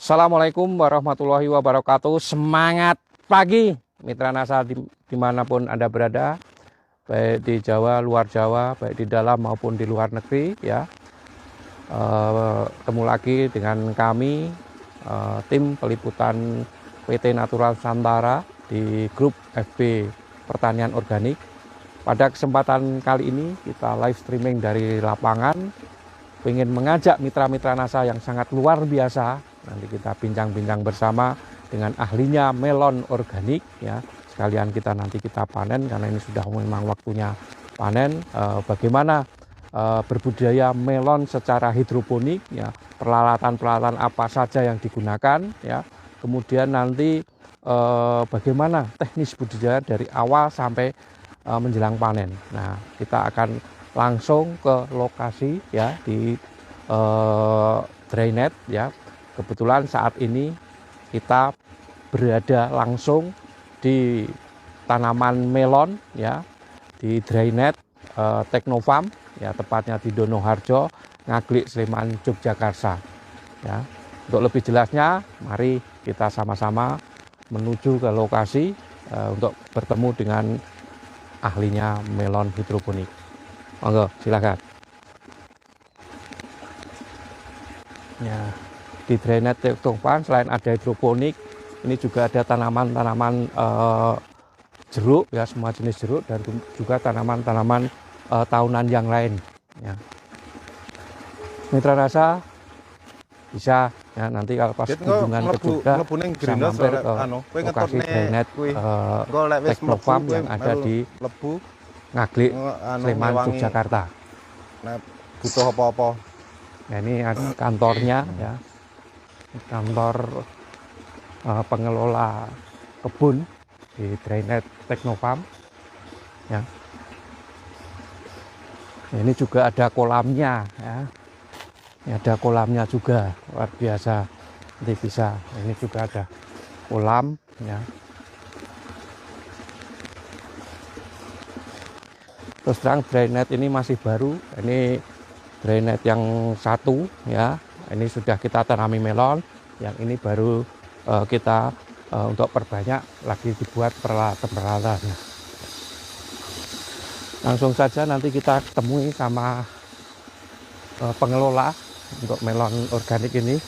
Assalamualaikum warahmatullahi wabarakatuh. Semangat pagi Mitra NASA dimanapun Anda berada, baik di Jawa, luar Jawa, baik di dalam maupun di luar negeri ya. Ketemu lagi dengan kami tim peliputan PT Natural Nusantara di grup FB Pertanian Organik. Pada kesempatan kali ini kita live streaming dari lapangan, ingin mengajak mitra-mitra NASA yang sangat luar biasa. Nanti kita bincang-bincang bersama dengan ahlinya melon organik ya. Sekalian nanti kita panen karena ini sudah memang waktunya panen. Bagaimana berbudidaya melon secara hidroponik ya, peralatan-peralatan apa saja yang digunakan ya. Kemudian nanti bagaimana teknis budidaya dari awal sampai menjelang panen. Nah, kita akan langsung ke lokasi ya di drynet ya. Kebetulan saat ini kita berada langsung di tanaman melon ya, di drynet Teknofarm ya, tepatnya di Donoharjo, Ngaglik, Sleman, Yogyakarta ya. Untuk lebih jelasnya mari kita sama-sama menuju ke lokasi untuk bertemu dengan ahlinya melon hidroponik. Monggo silakan. Ya, di drynet Teknofarm selain ada hidroponik, ini juga ada tanaman-tanaman jeruk ya, semua jenis jeruk, dan juga tanaman-tanaman tahunan yang lain ya. Mitra NASA bisa ya, nanti kalau pas kunjungan ke Jogja bisa mampir ke lokasi drynet Teknofarm yang ada di Ngaglik, Sleman, Yogyakarta. Nah, butuh apa-apa. Nah, ini ada kantornya ya, kantor pengelola kebun di drynet Teknofarm ya. Ini juga ada kolamnya ya. Ini ada kolamnya juga, luar biasa. Nanti bisa, ini juga ada kolam ya. Terus terang drynet ini masih baru, ini drynet yang satu ya. Ini sudah kita tanami melon, yang ini baru kita untuk perbanyak lagi dibuat peralatan. Langsung saja nanti kita temui sama pengelola untuk melon organik ini.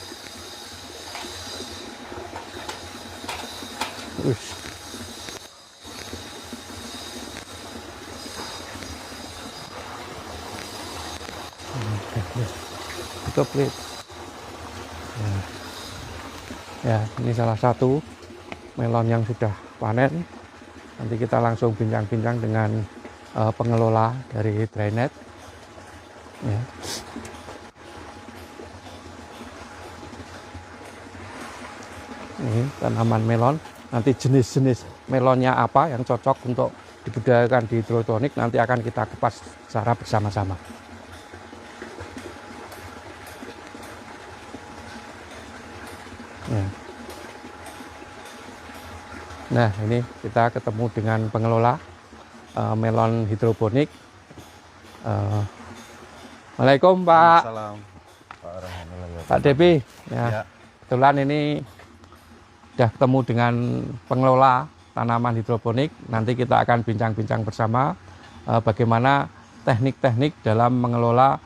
Tutup lid. Ya, ini salah satu melon yang sudah panen. Nanti kita langsung bincang-bincang dengan pengelola dari drynet. Ya. Ini tanaman melon. Nanti jenis-jenis melonnya apa yang cocok untuk dibudidayakan di hidroponik nanti akan kita kupas secara bersama-sama. Ya. Nah, ini kita ketemu dengan pengelola melon hidroponik. Waalaikumsalam Pak. Pak Depi. Ya. Kebetulan ini sudah ketemu dengan pengelola tanaman hidroponik. Nanti kita akan bincang-bincang bersama bagaimana teknik-teknik dalam mengelola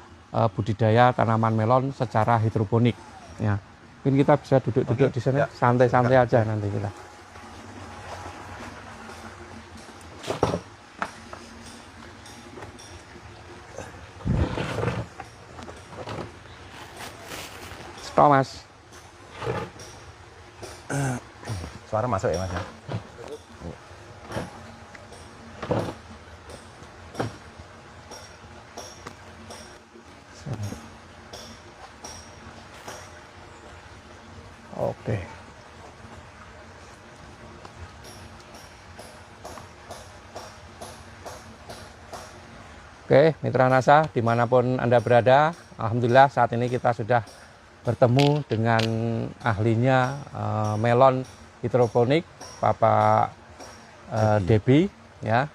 budidaya tanaman melon secara hidroponik. Ya. Mungkin kita bisa duduk-duduk di sana, santai-santai aja nanti kita. Stop, Mas. Suara masuk ya, Mas ya? Oke. Oke, mitra NASA dimanapun Anda berada, alhamdulillah saat ini kita sudah bertemu dengan ahlinya melon hidroponik, Bapak Debi ya.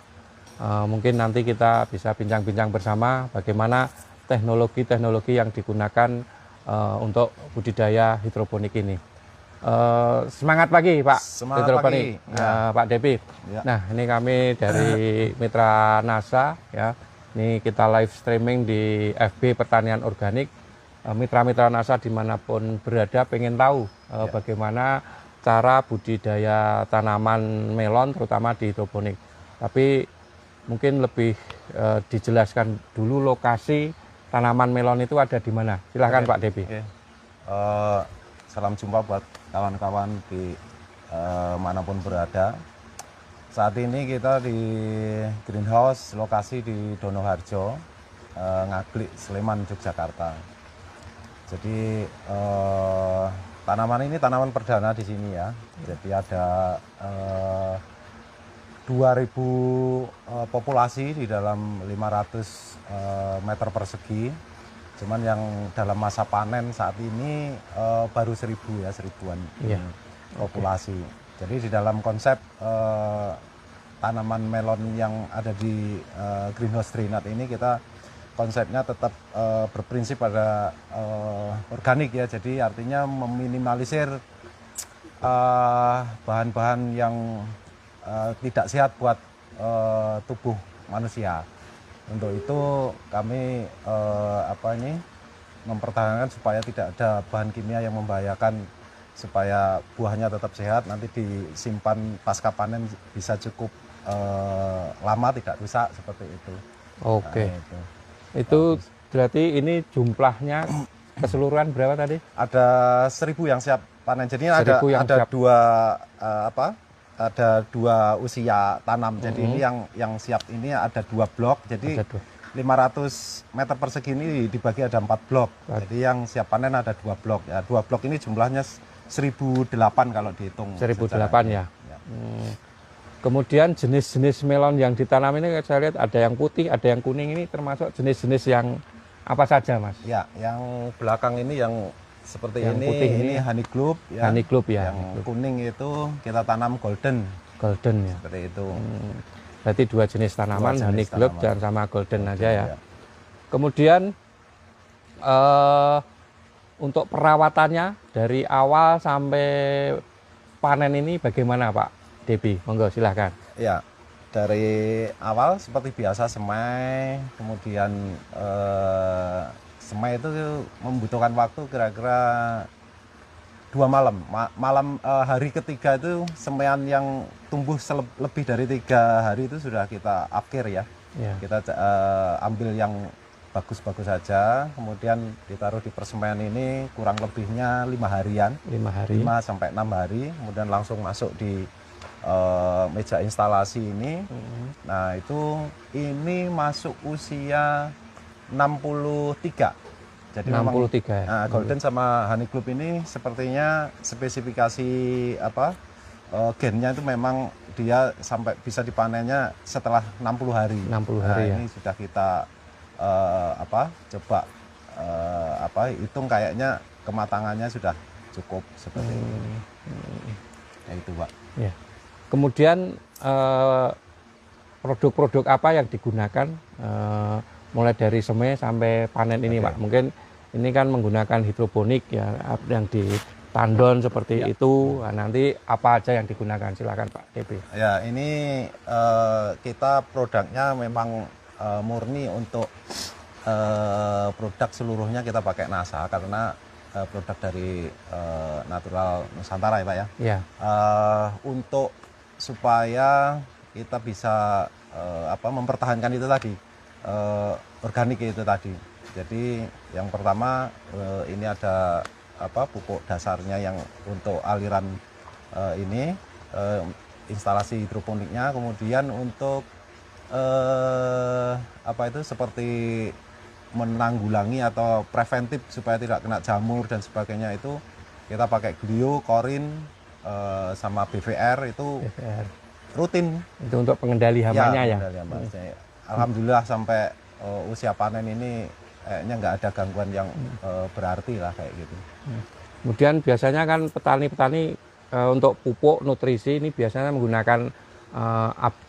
Mungkin nanti kita bisa bincang-bincang bersama bagaimana teknologi-teknologi yang digunakan untuk budidaya hidroponik ini. Semangat pagi Pak Semangat Hidroponik, pagi. Ya. Pak Depi. Ya. Nah ini kami dari Mitra NASA ya. Ini kita live streaming di FB Pertanian Organik. Mitra-mitra NASA dimanapun berada pengen tahu bagaimana cara budidaya tanaman melon terutama di hidroponik. Tapi mungkin lebih dijelaskan dulu lokasi tanaman melon itu ada di mana. Silahkan Pak Depi. Salam jumpa buat kawan-kawan di manapun berada. Saat ini kita di greenhouse lokasi di Donoharjo, Ngaglik, Sleman, Yogyakarta. Jadi tanaman ini tanaman perdana di sini ya. Jadi ada 2000 populasi di dalam 500 meter persegi. Cuman yang dalam masa panen saat ini baru 1000 ya, 1000-an populasi. Jadi di dalam konsep tanaman melon yang ada di greenhouse Trinat ini kita konsepnya tetap berprinsip pada organik ya. Jadi artinya meminimalisir bahan-bahan yang tidak sehat buat tubuh manusia. Untuk itu kami mempertahankan supaya tidak ada bahan kimia yang membahayakan, supaya buahnya tetap sehat, nanti disimpan pasca panen bisa cukup lama, tidak rusak seperti itu. Oke. Nah, itu berarti ini jumlahnya keseluruhan berapa tadi? Ada 1000 yang siap panen. Jadi ada siap. ada dua usia tanam. Jadi ini yang siap ini ada 2 blok. Jadi 500 meter persegi ini dibagi ada 4 blok. Jadi yang siap panen ada 2 blok. Ya, 2 blok ini jumlahnya 1008 kalau dihitung. 1008 ya. Kemudian jenis-jenis melon yang ditanam ini saya lihat ada yang putih, ada yang kuning, ini termasuk jenis-jenis yang apa saja Mas? Ya, yang belakang ini yang seperti yang ini, putih ini honey globe ya. Honey globe ya. Yang kuning itu kita tanam golden. Golden ya. Seperti itu. Berarti 2 jenis tanaman, honey globe dan sama golden aja ya. Kemudian untuk perawatannya dari awal sampai panen ini bagaimana Pak Depi? Monggo silahkan. Ya, dari awal seperti biasa semai, kemudian semai itu membutuhkan waktu kira-kira 2 malam. Hari ketiga itu semaian yang tumbuh lebih dari 3 hari itu sudah kita akhir ya. Kita ambil yang bagus-bagus saja, kemudian ditaruh di persemaian ini kurang lebihnya 5 harian. 5 sampai 6 hari, kemudian langsung masuk di meja instalasi ini. Nah ini masuk usia 63. Jadi 63 ya. Nah, golden sama honey globe ini sepertinya spesifikasi gennya itu memang dia sampai bisa dipanennya setelah 60 hari. 60 hari ya. Ini sudah kita coba hitung, kayaknya kematangannya sudah cukup seperti ini. Ya itu Pak. Ya. Kemudian produk-produk apa yang digunakan mulai dari semai sampai panen ini Pak? Mungkin ini kan menggunakan hidroponik ya, yang di tandon seperti itu. Nah, nanti apa aja yang digunakan? Silakan Pak Depi. Ya, ini kita produknya memang murni untuk produk seluruhnya kita pakai NASA, karena produk dari Natural Nusantara ya Pak ya. Ya. Untuk supaya kita bisa mempertahankan itu tadi, organik itu tadi. Jadi yang pertama ini ada pupuk dasarnya yang untuk aliran ini instalasi hidroponiknya, kemudian untuk seperti menanggulangi atau preventif supaya tidak kena jamur dan sebagainya, itu kita pakai glio, korin, sama BVR itu rutin. Itu untuk pengendali hamanya ya? Alhamdulillah sampai usia panen ini kayaknya nggak ada gangguan yang berarti lah kayak gitu. Kemudian biasanya kan petani-petani untuk pupuk nutrisi ini biasanya menggunakan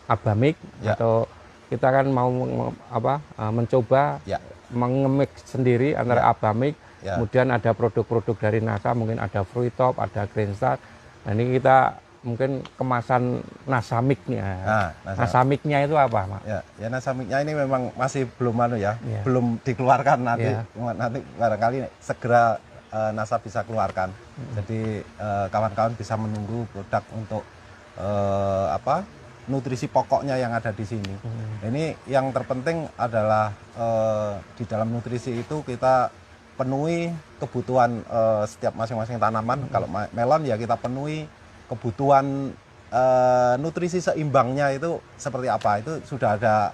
Abamik atau kita kan mau mencoba mengemik sendiri antara Abamik Ya. Kemudian ada produk-produk dari NASA, mungkin ada Fruitop, ada Greenstar. Nah, ini kita mungkin kemasan nasamiknya. Nah, nasamiknya itu apa, Mak? Ya nasamiknya ini memang masih belum Ya. belum dikeluarkan nanti. Ya. Nanti barangkali segera NASA bisa keluarkan. Jadi kawan-kawan bisa menunggu produk untuk nutrisi pokoknya yang ada di sini. Ini yang terpenting adalah di dalam nutrisi itu kita penuhi kebutuhan setiap masing-masing tanaman. Kalau melon ya kita penuhi kebutuhan nutrisi seimbangnya itu seperti apa. Itu sudah ada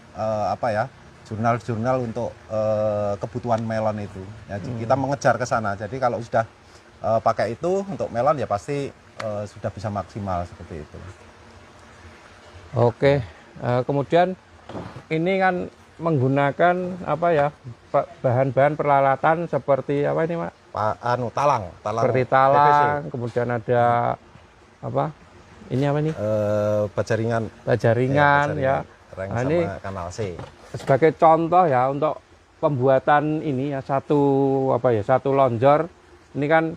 jurnal-jurnal untuk kebutuhan melon itu. Ya, kita mengejar ke sana. Jadi kalau sudah pakai itu untuk melon ya pasti sudah bisa maksimal seperti itu. Oke, kemudian ini kan menggunakan bahan-bahan peralatan seperti apa ini, Mak? Talang Seperti talang, kemudian ada apa? Ini apa nih? Bajaringan ya. Reng Nah, sama ini kanal C. Sebagai contoh ya untuk pembuatan ini ya satu lonjor. Ini kan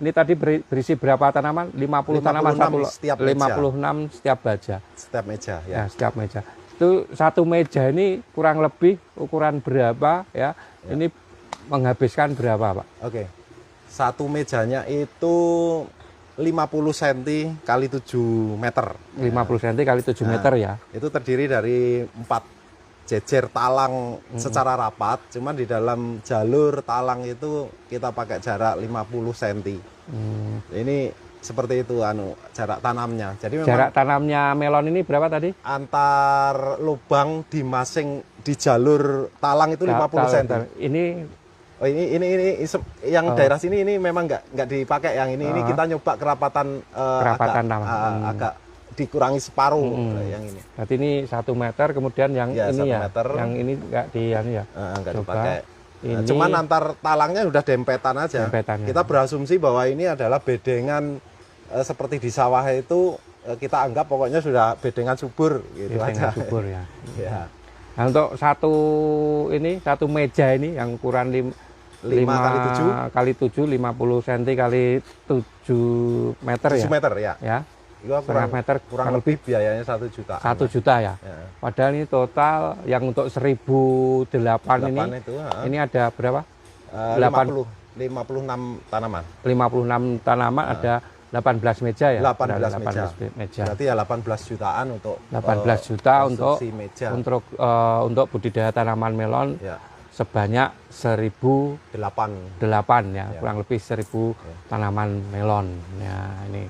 ini tadi berisi berapa tanaman? 50 tanaman setiap 56 setiap baja. Setiap meja ya. Ya, setiap meja. Itu satu meja ini kurang lebih ukuran berapa ya? Ini menghabiskan berapa, Pak? Oke. Satu mejanya itu 50 cm kali 7 meter. 50 cm kali 7 meter ya. Itu terdiri dari 4 jejer talang secara rapat, cuman di dalam jalur talang itu kita pakai jarak 50 cm. Ini seperti itu jarak tanamnya. Jadi memang jarak tanamnya melon ini berapa tadi? Antar lubang di jalur talang itu 50 cm. Ini yang daerah sini ini memang nggak dipakai yang ini kita nyoba kerapatan agak dikurangi separuh yang ini. Berarti ini 1 meter, kemudian yang ini ya, meter. yang ini nggak nggak dipakai. Ini, cuman antar talangnya udah dempetan aja. Kita berasumsi bahwa ini adalah bedengan seperti di sawah itu kita anggap pokoknya sudah bedengan subur gitu bedengan aja. Subur ya. Ya. Nah, untuk satu meja ini yang ukuran 5 kali 7 50 cm kali 7 meter 7 meter ya. Ya. Itu kurang lebih biayanya 1 juta. 1 juta ya. Padahal ini total yang untuk 1008 ini. Ini ada berapa? 56 tanaman. 56 tanaman ada 18 meja ya. 18 meja. Berarti ya 18 jutaan untuk 18 juta meja. Untuk budidaya tanaman melon. Sebanyak 1008 ya, kurang lebih 1000 tanaman melon. Ya, ini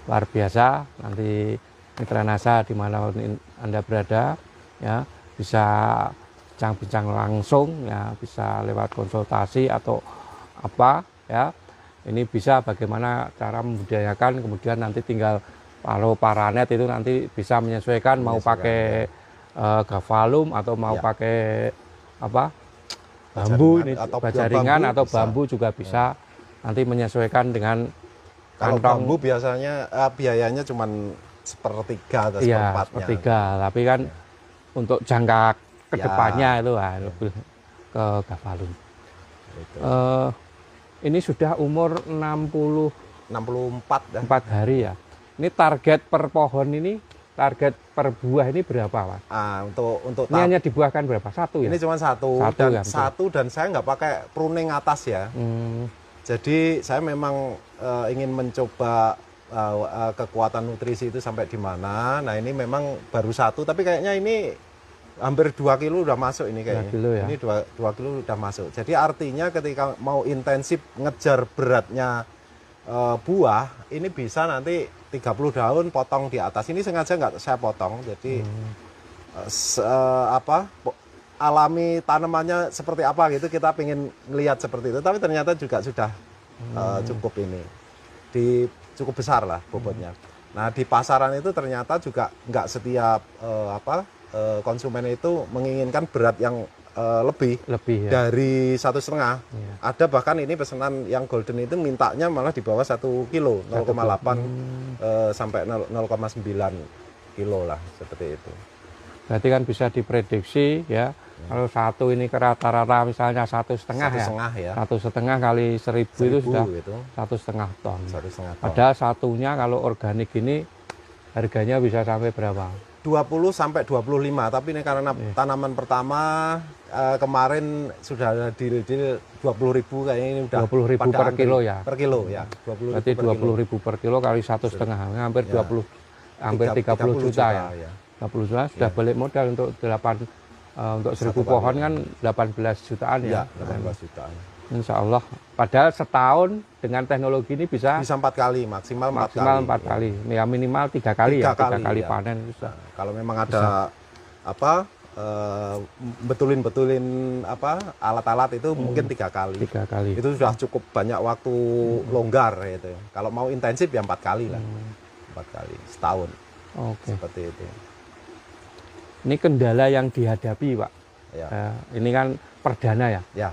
luar biasa. Nanti mitra NASA di mana Anda berada ya bisa bincang-bincang langsung ya, bisa lewat konsultasi atau apa ya. Ini bisa bagaimana cara membudidayakan, kemudian nanti tinggal paranet itu nanti bisa menyesuaikan mau pakai gavalum atau mau pakai apa? Bambu ini bajaringan atau bambu juga bisa nanti menyesuaikan dengan kalau kantong. Bambu biasanya biayanya cuma sepertiga atau seperempatnya. Sepertiga, tapi kan untuk jangka kedepannya itu lebih ke gavalum. Ini sudah umur 64 hari ya. Ini target per pohon ini, target per buah ini berapa, Pak? Untuk ini hanya dibuahkan berapa? Satu ya? Ini cuma satu dan saya nggak pakai pruning atas ya. Jadi saya memang ingin mencoba kekuatan nutrisi itu sampai di mana. Nah ini memang baru satu, tapi kayaknya ini hampir 2 kilo udah masuk ini kayaknya. 2 kilo ya? Ini 2 kilo udah masuk. Jadi artinya ketika mau intensif ngejar beratnya buah, ini bisa nanti 30 daun potong di atas. Ini sengaja nggak saya potong, jadi alami tanamannya seperti apa gitu, kita pengen lihat seperti itu. Tapi ternyata juga sudah cukup ini, cukup besar lah bobotnya. Nah di pasaran itu ternyata juga nggak setiap konsumen itu menginginkan berat yang lebih ya. Dari 1,5. Ada bahkan ini pesanan yang golden itu mintanya malah di bawah 1 kilo, 0,8 sampai 0,9 kilo lah seperti itu. Berarti kan bisa diprediksi ya Kalau satu ini ke rata-rata misalnya 1,5 Satu ya. setengah ya. 1,5 kali 1.000 itu 1.000 sudah itu 1,5 ton. 1,5 ton. Padahal satunya kalau organik ini harganya bisa sampai berapa? 20 sampai 25, tapi ini karena tanaman pertama kemarin sudah ada deal-deal 20.000, kayaknya ini udah 20.000 per antri. kilo ya. Per kilo ya. 20.000 Berarti per kilo. 20.000 per kilo kali 1,5, hampir Ya. 20, hampir 30 juta ya. ya. 30 juta sudah balik modal untuk 8 untuk 1.000 Satu pohon kali, kan 18 jutaan Ya, ya. 18 jutaan. Insya Allah. Padahal setahun dengan teknologi ini bisa Bisa 4 kali, maksimal 4 maksimal kali. 4 kali. Ya minimal 3 kali ya, 3 kali ya. panen itu sudah. Nah, kalau memang ada apa betulin apa alat-alat itu mungkin 3 kali. 3 kali. Itu sudah cukup banyak waktu longgar gitu. Kalau mau intensif ya 4 kali lah. 4 kali setahun. Oke. Seperti itu. Ini kendala yang dihadapi, Pak. Ya. Ini kan perdana ya. Ya.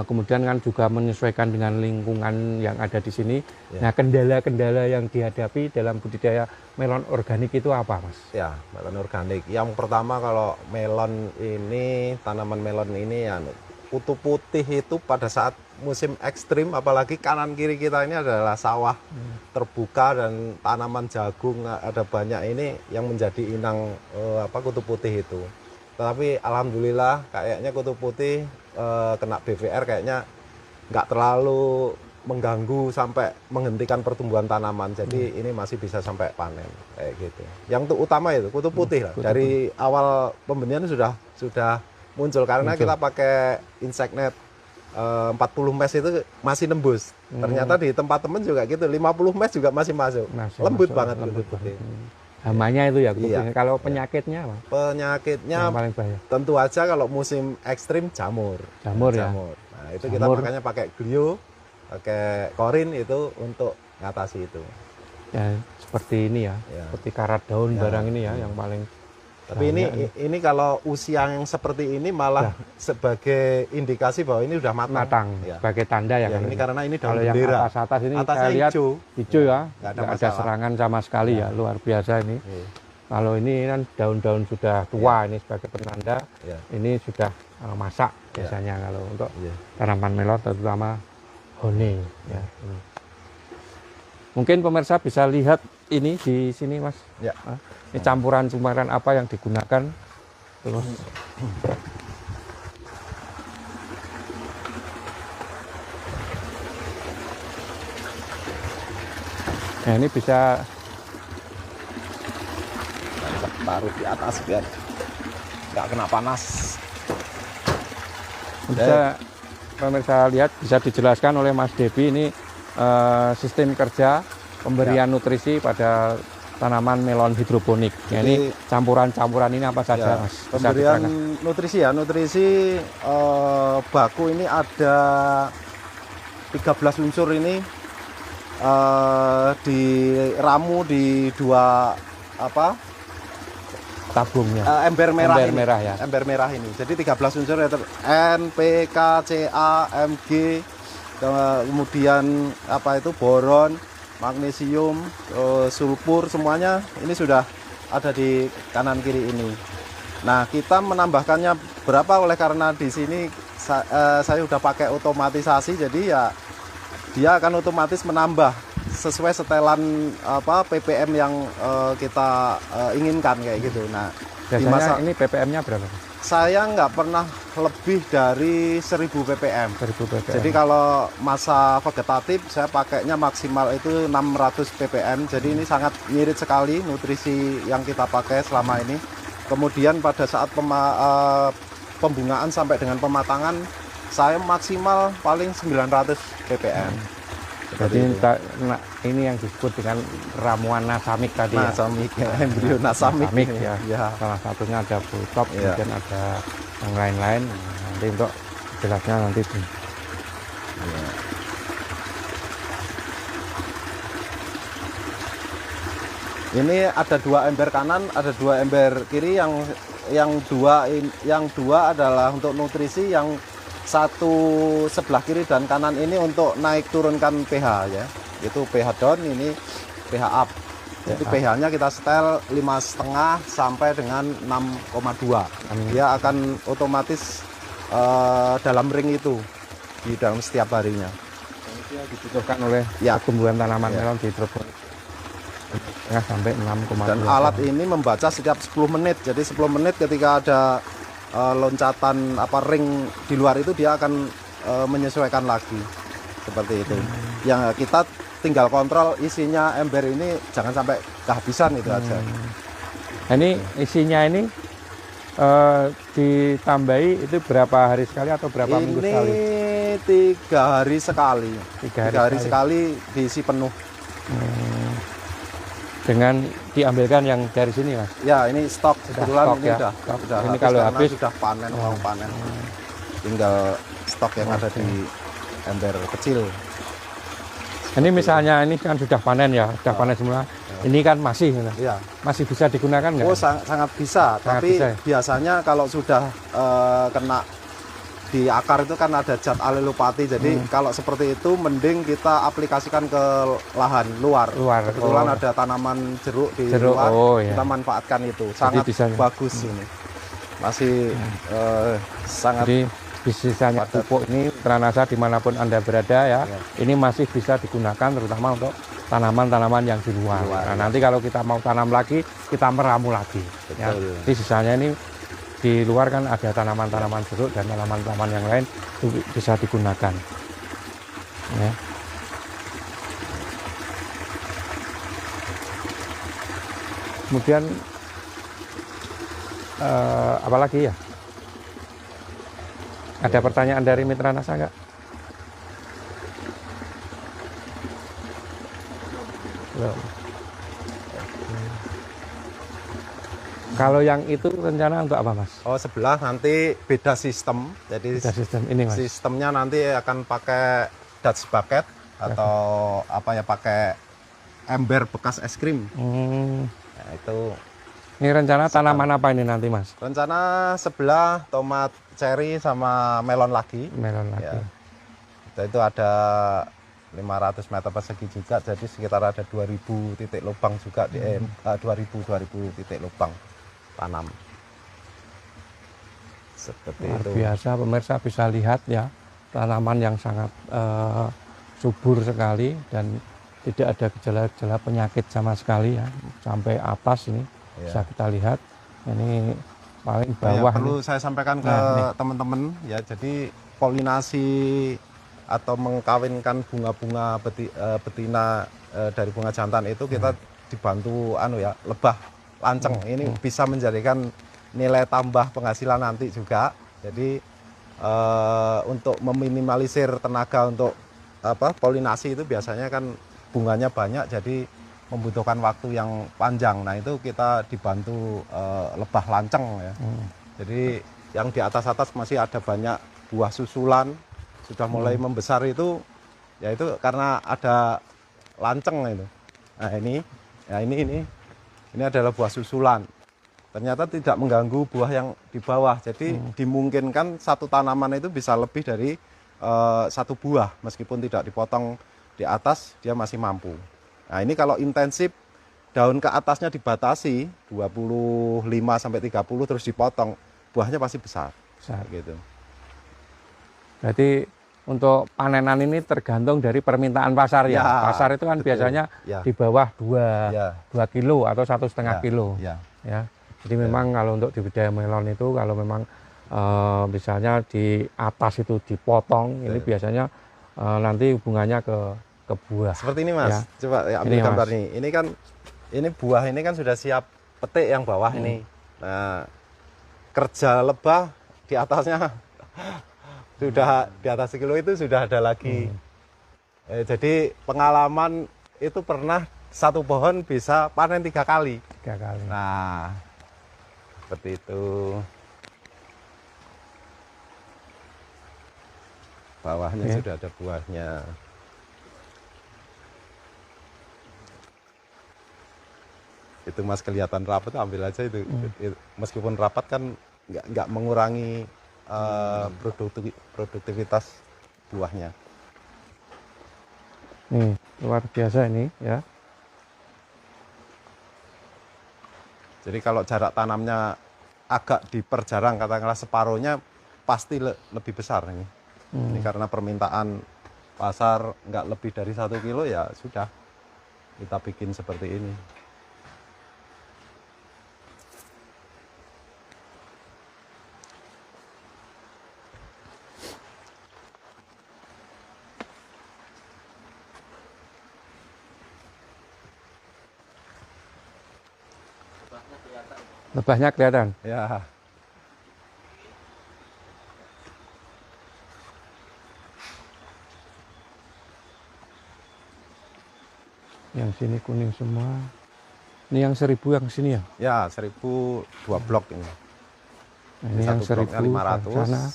Kemudian kan juga menyesuaikan dengan lingkungan yang ada di sini. Ya. Nah, kendala-kendala yang dihadapi dalam budidaya melon organik itu apa, Mas? Ya, melon organik. Yang pertama kalau melon ini, tanaman melon ini ya kutu putih itu pada saat musim ekstrim, apalagi kanan kiri kita ini adalah sawah terbuka dan tanaman jagung ada banyak ini yang menjadi inang kutu putih itu. Tetapi alhamdulillah kayaknya kutu putih kena BVR kayaknya nggak terlalu mengganggu sampai menghentikan pertumbuhan tanaman. Jadi ini masih bisa sampai panen kayak gitu. Yang utama itu kutu putih lah. Dari awal pembenihan sudah muncul karena kita pakai insect net 40 mesh itu masih nembus. Ternyata di tempat temen juga gitu, 50 mesh juga masih masuk. Lembut banget kutu putih. Hamanya itu ya, Iya. Kalau penyakitnya apa? Penyakitnya Yang paling bahaya. tentu aja kalau musim ekstrim jamur. Jamur ya. Nah, itu kita Jamur. makanya pakai glio, pakai korin itu untuk ngatasi itu. Ya, seperti ini ya. Ya. Seperti karat daun Ya. barang ini ya yang paling Tapi ini kalau usia yang seperti ini malah sebagai indikasi bahwa ini sudah matang. matang Ya. sebagai tanda ya, Ya, kan ini karena ini daun kalau yang bendera. atas ini Atasnya saya lihat hijau. hijau ya, Nggak ada nggak ada masalah. serangan sama sekali ya, luar biasa ini. Iya. Kalau ini kan daun-daun sudah tua ini sebagai penanda, Ya. ini sudah masak Ya. biasanya kalau untuk Iya. tanaman melon terutama hone ya. Mungkin pemirsa bisa lihat ini di sini, Mas. Ya. Ini campuran apa yang digunakan. Terus nah, ini bisa Taruh di atas biar nggak kena panas. pemirsa lihat, bisa dijelaskan oleh Mas Debi ini sistem kerja pemberian nutrisi pada tanaman melon hidroponik. Ya, ini campuran-campuran ini apa saja, Ya, Mas? Bisa pemberian diterangkan? nutrisi ya, nutrisi baku ini ada 13 unsur ini diramu di dua Tabungnya. ember merah Ember ini. merah ya. Ember merah ini. Jadi 13 unsur ya, N, P, K, Ca, Mg, kemudian boron, magnesium, sulfur, semuanya ini sudah ada di kanan kiri ini. Nah, kita menambahkannya berapa oleh karena di sini saya sudah pakai otomatisasi, jadi ya dia akan otomatis menambah sesuai setelan ppm yang kita inginkan kayak gitu. Nah, Biasanya ini ppm-nya berapa? saya nggak pernah lebih dari 1000 ppm. 1000 ppm. Jadi kalau masa vegetatif saya pakainya maksimal itu 600 ppm. Jadi ini sangat ngirit sekali nutrisi yang kita pakai selama ini. Kemudian pada saat pembungaan sampai dengan pematangan saya maksimal paling 900 ppm. Jadi ini yang disebut dengan ramuan nasamik tadi. Nasamik, embrio nasamik. Ya. Ya. Salah satunya ada Bultop, Ya. kemudian ada yang lain-lain. Nanti untuk jelasnya nanti. Ya. Ini ada 2 ember kanan, ada 2 ember kiri. Yang dua adalah untuk nutrisi, yang satu sebelah kiri dan kanan ini untuk naik turunkan pH ya. Itu pH down, ini pH up. Jadi pH-nya kita setel 5,5 sampai dengan 6,2. Dia akan otomatis dalam ring itu di dalam setiap harinya. Dia dibutuhkan oleh pertumbuhan tanaman melon di hidroponik sampai 6,2. Dan alat ini membaca setiap 10 menit. Jadi 10 menit ketika ada loncatan ring di luar itu dia akan menyesuaikan lagi seperti itu. Yang kita tinggal kontrol isinya ember ini jangan sampai kehabisan itu aja. Nah, ini isinya ini ditambahi itu berapa hari sekali atau berapa minggu sekali? Ini 3 hari sekali. 3 hari sekali diisi penuh. Dengan diambilkan yang dari sini, Mas? Ya, ini stok. Kebetulan stok, ini ya. Udah ini kalau habis sudah panen, mau panen. Tinggal stok yang ada di ember kecil. Ini misalnya ini kan sudah panen ya, sudah panen semua. Ini kan masih, masih bisa digunakan nggak? Oh, sangat bisa. Tapi biasanya kalau sudah kena di akar itu kan ada zat alelopati. Jadi kalau seperti itu mending kita aplikasikan ke lahan luar. Kebetulan ada tanaman jeruk di luar, kita manfaatkan itu. Sangat bagus ini. Masih sangat. Jadi bisnisnya pupuk ini Tranasa dimanapun Anda berada ya, ini masih bisa digunakan terutama untuk tanaman-tanaman yang di luar. Nah, nanti kalau kita mau tanam lagi, kita meramu lagi. Ya. Jadi sisanya ini di luar kan ada tanaman-tanaman jeruk dan tanaman-tanaman yang lain itu bisa digunakan. Ya. Kemudian apalagi ya? Ada pertanyaan dari Mitra Nasa nggak? Belum. Kalau yang itu rencana untuk apa, Mas? Oh, sebelah nanti beda sistem. Jadi beda sistem ini, Mas. Sistemnya nanti akan pakai Dutch bucket atau pakai ember bekas es krim. Nah, itu. Ini rencana tanaman apa ini nanti, Mas? Rencana sebelah tomat cherry sama melon lagi. Melon lagi. Ya. Itu ada 500 meter persegi juga, jadi sekitar ada 2000 titik lubang juga di 2000 titik lubang tanam. Seperti luar itu. Biasa, pemirsa bisa lihat ya, tanaman yang sangat subur sekali dan tidak ada gejala-gejala penyakit sama sekali ya, sampai atas ini. Bisa kita lihat ini paling bawah. Perlu saya sampaikan ke teman-teman ya, jadi polinasi atau mengkawinkan bunga-bunga betina dari bunga jantan itu kita dibantu lebah lanceng. Ini bisa menjadikan nilai tambah penghasilan nanti juga. Jadi untuk meminimalisir tenaga untuk polinasi itu biasanya kan bunganya banyak, jadi membutuhkan waktu yang panjang. Nah, itu kita dibantu lebah lanceng ya. Jadi yang di atas-atas masih ada banyak buah susulan, sudah mulai membesar itu, ya itu karena ada lanceng itu. Nah, ini adalah buah susulan. Ternyata tidak mengganggu buah yang di bawah. Jadi dimungkinkan satu tanaman itu bisa lebih dari satu buah, meskipun tidak dipotong di atas, dia masih mampu. Nah, ini kalau intensif, daun ke atasnya dibatasi 25 sampai 30 terus dipotong, buahnya pasti besar. Gitu. Berarti untuk panenan ini tergantung dari permintaan pasar ya. Pasar itu kan biasanya di bawah 2 kilo atau 1,5 kilo. Ya. Jadi memang kalau untuk di budidaya melon itu kalau memang misalnya di atas itu dipotong, ini biasanya nanti hubungannya ke buah. Seperti ini, Mas. Coba ambil gambar nih. Ini buah ini kan sudah siap petik yang bawah ini. Nah, kerja lebah di atasnya sudah di atas sekilo itu sudah ada lagi. Jadi pengalaman itu pernah satu pohon bisa panen 3 kali. 3 kali. Nah, seperti itu. Bawahnya sudah ada buahnya. Itu Mas kelihatan rapat, ambil aja itu. Meskipun rapat kan nggak mengurangi produktivitas buahnya. Nih, luar biasa ini ya. Jadi kalau jarak tanamnya agak diperjarang, katakanlah separuhnya, pasti lebih besar ini. Ini karena permintaan pasar nggak lebih dari 1 kilo, ya sudah kita bikin seperti ini. Lebahnya kelihatan. Ya, Yang sini kuning semua. Ini yang 1000 yang sini ya? ya 1002 blok ini. Nah, ini yang 1000 500, sana.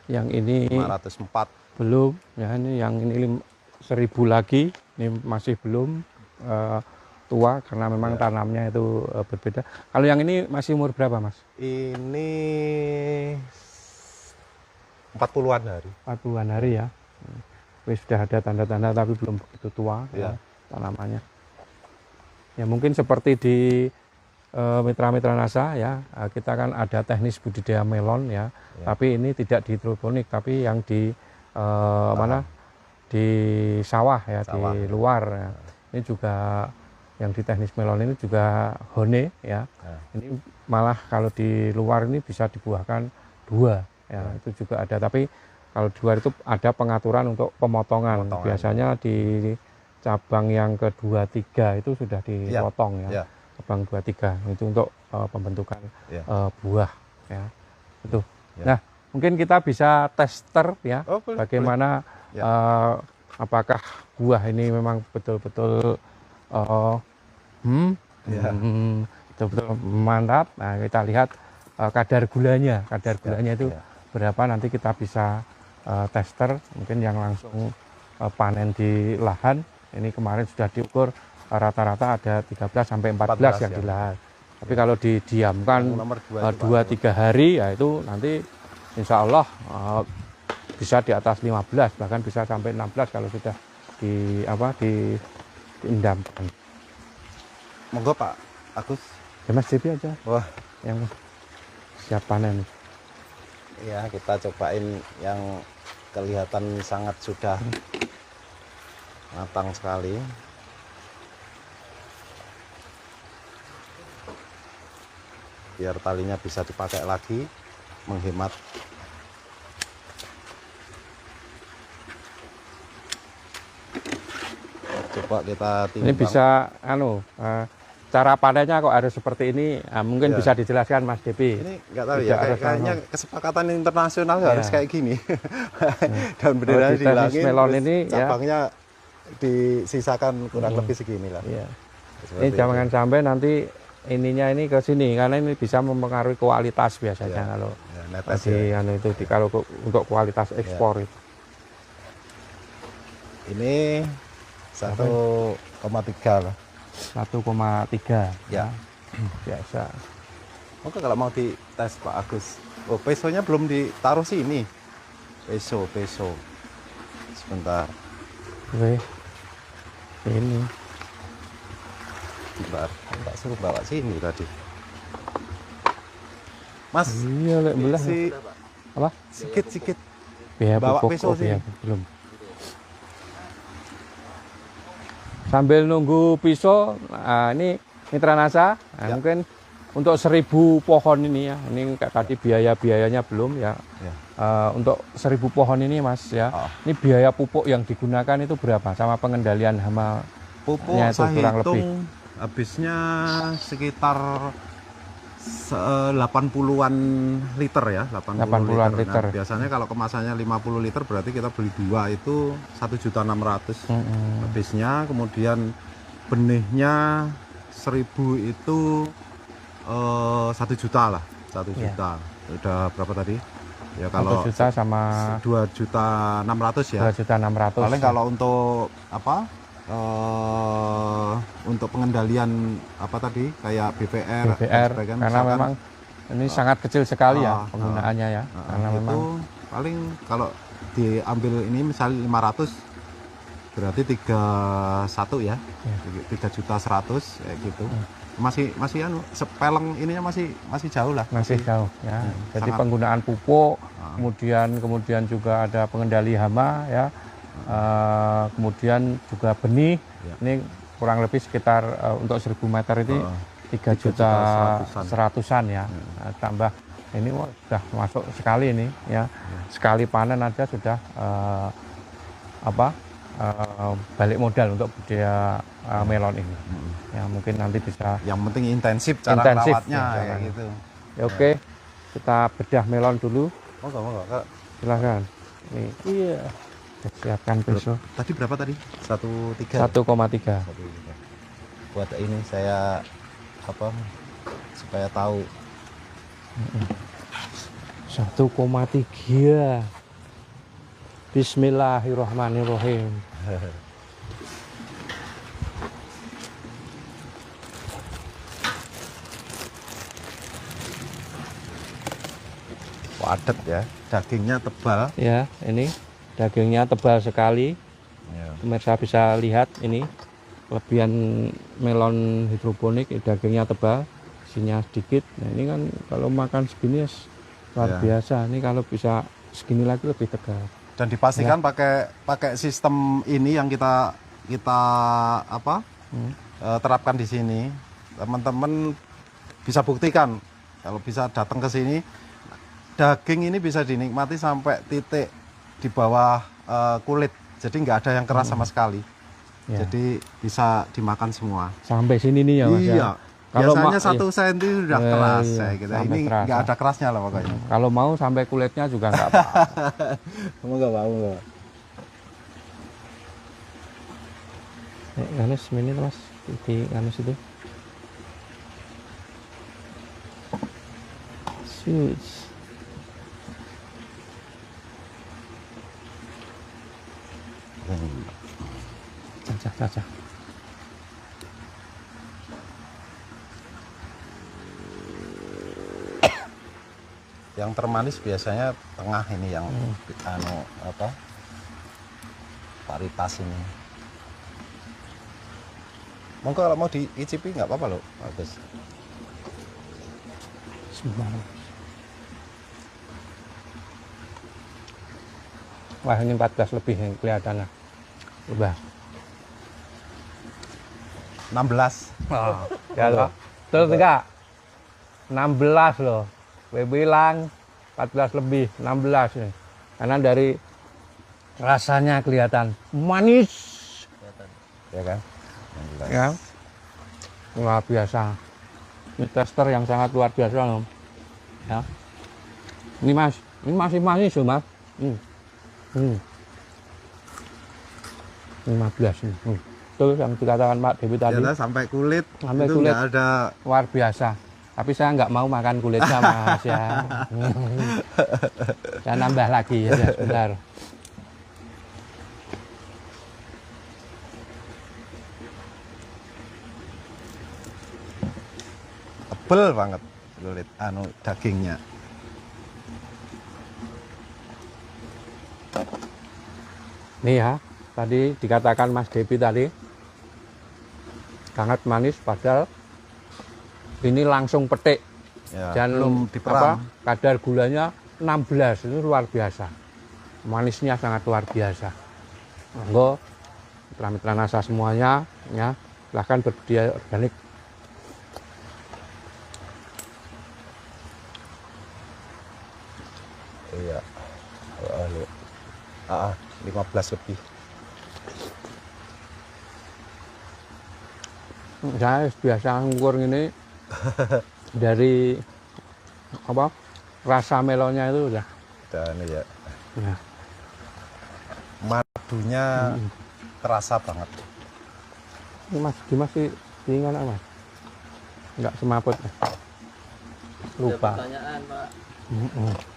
Yang ini 504. belum. Ya ini yang ini 1000 lagi. Ini masih belum tua karena memang tanamnya itu berbeda. Kalau yang ini masih umur berapa, Mas? Ini 40-an hari. 40-an hari ya. Wis sudah ada tanda-tanda tapi belum begitu tua Ya. tanamannya. Ya mungkin seperti di mitra-mitra NASA ya, kita kan ada teknis budidaya melon ya, tapi ini tidak di hidroponik tapi yang di mana? Di sawah ya, Sawah. di luar ya. Ini juga yang di teknis melon ini juga hone ya. Ini malah kalau di luar ini bisa dibuahkan 2 ya, itu juga ada, tapi kalau 2 itu ada pengaturan untuk pemotongan. Biasanya di cabang yang kedua 3 itu sudah dipotong ya. Cabang 2, 3 itu untuk pembentukan buah ya. Itu. Nah, mungkin kita bisa tester ya, bagaimana apakah buah ini memang betul-betul betul-betul mantap. Nah, kita lihat kadar gulanya itu berapa, nanti kita bisa tester mungkin yang langsung panen di lahan. Ini kemarin sudah diukur rata-rata ada 13 sampai 14 yang di lahan. Tapi kalau didiamkan 2-3 hari ya itu nanti insya Allah bisa di atas 15, bahkan bisa sampai 16 kalau sudah diendamkan. Monggo Pak Agus. Ya Mas Devi aja. Wah, yang siap panen. Ya, kita cobain yang kelihatan sangat sudah matang sekali. Biar talinya bisa dipakai lagi, menghemat. Coba kita timbang. Ini bisa cara panennya kok harus seperti ini, mungkin bisa dijelaskan Mas Devi. Ini nggak tahu ya, kayaknya kesepakatan internasional harus kayak gini. Dan bendera dihilangin, melon ini cabangnya disisakan kurang lebih segini lah. Ini jangan sampai nanti ininya ini ke sini, karena ini bisa mempengaruhi kualitas biasanya kalau kalau untuk kualitas ekspor itu. Ini 1,3 lah. 1,3 ya biasa. Oke, kalau mau dites Pak Agus. Oh, pesonya belum ditaruh sini. Peso. Sebentar. Oke. Ini. Bentar, tak suruh bawa sini tadi. Mas. Iya, lek belah. Apa? Sikit. Biaya bawa pupuk peso sini. Belum. Sambil nunggu pisau, ini mitra NASA, mungkin untuk 1000 pohon ini ya, ini tadi biayanya belum ya. Untuk 1000 pohon ini Mas ya, ini biaya pupuk yang digunakan itu berapa, sama pengendalian hama pupuk saya kurang lebih habisnya sekitar 80-an liter ya, 80-an liter. Nah, biasanya kalau kemasannya 50 liter berarti kita beli 2 itu 1.600.000 habisnya. Kemudian benihnya 1000 itu 1 juta lah, 1 juta. Udah berapa tadi? Ya kalau 1 juta sama 2.600.000 ya. 2.600.000. Paling kalau untuk apa? Untuk pengendalian apa tadi kayak BPR karena misalkan, memang ini sangat kecil sekali ya penggunaannya ya, karena itu memang paling kalau diambil ini misalnya 500 Berarti 31 ya, Ya. 3.100.000 kayak gitu. Masih anu sepeleng ininya masih jauh lah. Masih jauh ya. Jadi sangat. penggunaan pupuk, kemudian juga ada pengendali hama ya. Kemudian juga benih. Ya. Ini kurang lebih sekitar untuk 1.000 meter ini 3.100.000-an ya. Nah, tambah ini sudah masuk sekali ini ya. Sekali panen aja sudah balik modal untuk budidaya melon ini. Ya mungkin nanti bisa. Yang penting intensif cara merawatnya ya, kayak gitu. Ya, oke, kita bedah melon dulu. Monggo Kak. Silakan. Nih. Iya. Siapkan besok. Tadi berapa tadi? 1,3. 1,3. Buat ini saya supaya tahu. 1,3. Bismillahirrahmanirrahim. Padat ya, dagingnya tebal. Ya, ini dagingnya tebal sekali. Ya. Pemirsa bisa lihat ini kelebihan melon hidroponik, dagingnya tebal, isinya sedikit. Nah, ini kan kalau makan segini luar biasa. Ini kalau bisa segini lagi lebih tegal. Dan dipastikan pakai sistem ini yang kita terapkan di sini. Teman-teman bisa buktikan kalau bisa datang ke sini, daging ini bisa dinikmati sampai titik di bawah kulit. Jadi nggak ada yang keras sama sekali. Ya. Jadi bisa dimakan semua. Sampai sini nih ya Mas. Iya. Ya? Kalau biasanya 1 senti sudah keras iya, gitu. Ini nggak ada kerasnya lah pokoknya. Kalau mau sampai kulitnya juga nggak apa-apa. Kamu nggak mau nggak? Ganes ini Mas, di ganes itu. Sus. Caca. Yang termanis biasanya tengah ini yang paritas ini. Monggo kalau mau diicipi nggak apa-apa loh, bagus. Sebentar. Wah ini 14 lebih yang kelihatannya. Coba. 16. Oh, ya loh. Betul enggak? 16 loh. Gue bilang 14 lebih, 16 nih. Karena dari rasanya kelihatan manis. Ya kan? 16. Ya. Luar biasa. Ini tester yang sangat luar biasa loh. Ya. Ini Mas, ini masih manis loh Mas. 15 ini. Itu yang dikatakan Pak Dewi tadi. Ya, sampai kulit. Sampai itu kulit nggak ada. luar biasa. Tapi saya nggak mau makan kulitnya Mas ya. Saya nambah lagi ya sebentar. Tebel banget kulit dagingnya. Nih ya, tadi dikatakan Mas Devi tadi sangat manis, padahal ini langsung petik Ya, dan belum diperam. Kadar gulanya 16, itu luar biasa. Manisnya sangat luar biasa. Monggo mitra-mitra NASA semuanya ya, silahkan berbudidaya organik. Iya. 15 lebih. Saya biasa ngukur ini dari rasa melonnya itu udah. Dan ya. Ya. Madunya terasa banget. Ini Mas Dimas sih tinggal Mas. Enggak semaput. Lupa. Ada pertanyaan Pak.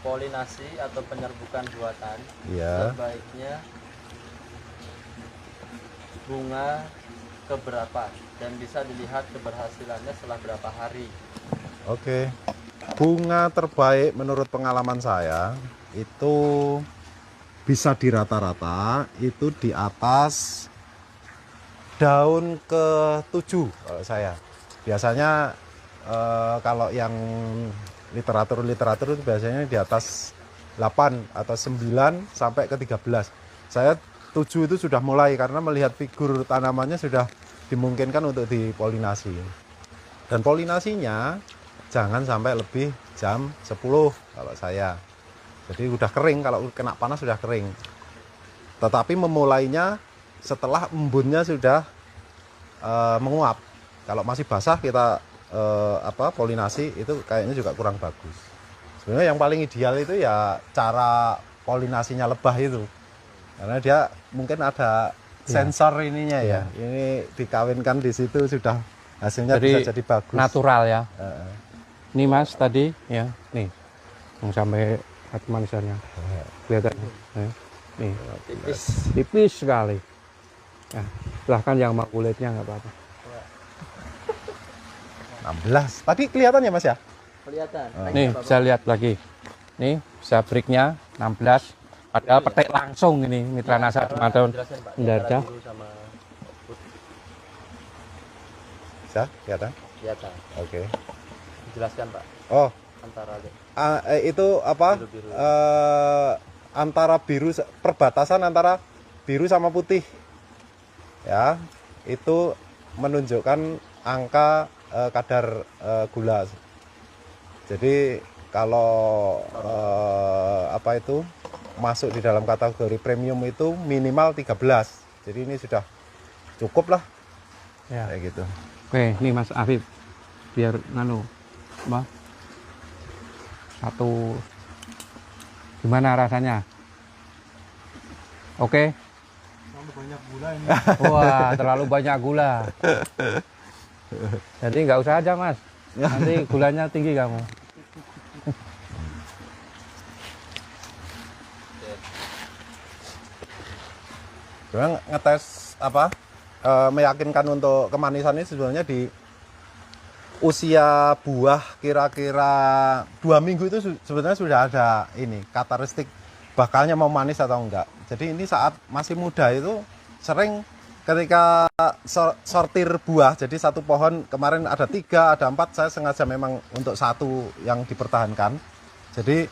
Polinasi atau penyerbukan buatan Iya. sebaiknya bunga keberapa dan bisa dilihat keberhasilannya setelah berapa hari? Oke. Bunga terbaik menurut pengalaman saya itu bisa di rata-rata itu di atas daun ke-7 kalau saya. Biasanya kalau yang literatur itu biasanya di atas 8 atau 9 sampai ke 13. Saya 7 itu sudah mulai karena melihat figur tanamannya sudah dimungkinkan untuk dipolinasi. Dan polinasinya jangan sampai lebih jam 10 kalau saya. Jadi udah kering, kalau kena panas sudah kering. Tetapi memulainya setelah embunnya sudah menguap. Kalau masih basah kita polinasi itu kayaknya juga kurang bagus. Sebenarnya yang paling ideal itu ya cara polinasinya lebah itu. Karena dia mungkin ada sensor ininya ya. Ini dikawinkan di situ sudah hasilnya bisa jadi bagus. Natural ya. Nih Mas tadi ya, nih yang sampai hati manisannya kelihatan nih tipis sekali ya, silahkan yang mau kulitnya nggak apa-apa. 16 tadi kelihatan ya Mas ya, Kelihatan. Nih bisa lihat lagi nih, bisa breaknya 16 padahal petik langsung ini Mitra Nasa teman-teman. Mendadak bisa kelihatan. Kelihatan. Oke. Jelaskan Pak. Oh, Antara itu apa? biru-biru. Antara biru, perbatasan antara biru sama putih. Ya, itu menunjukkan angka kadar gula. Jadi kalau itu masuk di dalam kategori premium itu minimal 13. Jadi ini sudah cukup lah. ya. Kayak gitu. Oke, nih Mas Afif biar Mbak satu gimana rasanya? Oke. Terlalu banyak gula ini. Wah, terlalu banyak gula. Jadi nggak usah aja Mas. Nanti gulanya tinggi kamu. Sebenarnya ngetes meyakinkan untuk kemanisan ini sebenarnya di usia buah kira-kira 2 minggu itu sebenarnya sudah ada ini karakteristik bakalnya mau manis atau enggak. Jadi ini saat masih muda itu sering ketika sortir buah, jadi satu pohon kemarin ada 3, ada 4, saya sengaja memang untuk satu yang dipertahankan. Jadi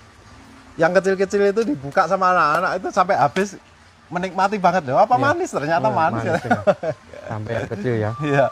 yang kecil-kecil itu dibuka sama anak-anak itu sampai habis, menikmati banget loh. Apa manis, ternyata manis. Ya. Sampai yang kecil ya. Iya.